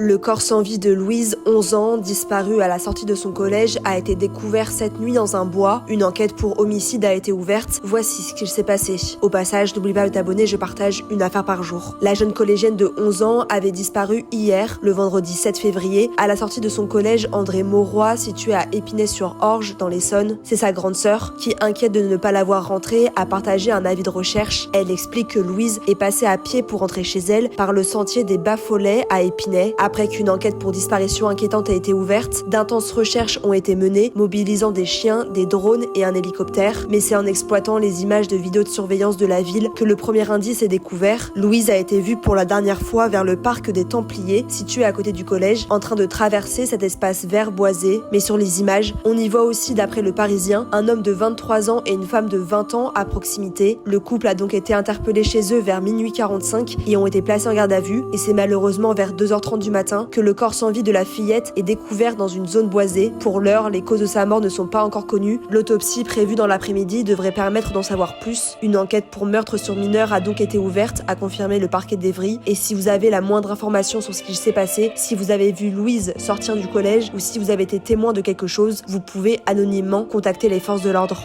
Le corps sans vie de Louise, 11 ans, disparu à la sortie de son collège, a été découvert cette nuit dans un bois. Une enquête pour homicide a été ouverte. Voici ce qu'il s'est passé. Au passage, n'oublie pas de t'abonner, je partage une affaire par jour. La jeune collégienne de 11 ans avait disparu hier, le vendredi 7 février, à la sortie de son collège André Mauroy, situé à Épinay-sur-Orge, dans l'Essonne. C'est sa grande sœur, qui, inquiète de ne pas la voir rentrer, a partagé un avis de recherche. Elle explique que Louise est passée à pied pour rentrer chez elle par le sentier des Bas-Follets à Épinay. Après qu'une enquête pour disparition inquiétante a été ouverte, d'intenses recherches ont été menées, mobilisant des chiens, des drones et un hélicoptère. Mais c'est en exploitant les images de vidéos de surveillance de la ville que le premier indice est découvert. Louise a été vue pour la dernière fois vers le parc des Templiers, situé à côté du collège, en train de traverser cet espace vert boisé. Mais sur les images, on y voit aussi, d'après le Parisien, un homme de 23 ans et une femme de 20 ans à proximité. Le couple a donc été interpellé chez eux vers minuit 45 et ont été placés en garde à vue. Et c'est malheureusement vers 2h30 du matin que le corps sans vie de la fillette est découvert dans une zone boisée. Pour l'heure, les causes de sa mort ne sont pas encore connues. L'autopsie prévue dans l'après-midi devrait permettre d'en savoir plus. Une enquête pour meurtre sur mineur a donc été ouverte, a confirmé le parquet d'Evry. Et si vous avez la moindre information sur ce qui s'est passé, si vous avez vu Louise sortir du collège ou si vous avez été témoin de quelque chose, vous pouvez anonymement contacter les forces de l'ordre.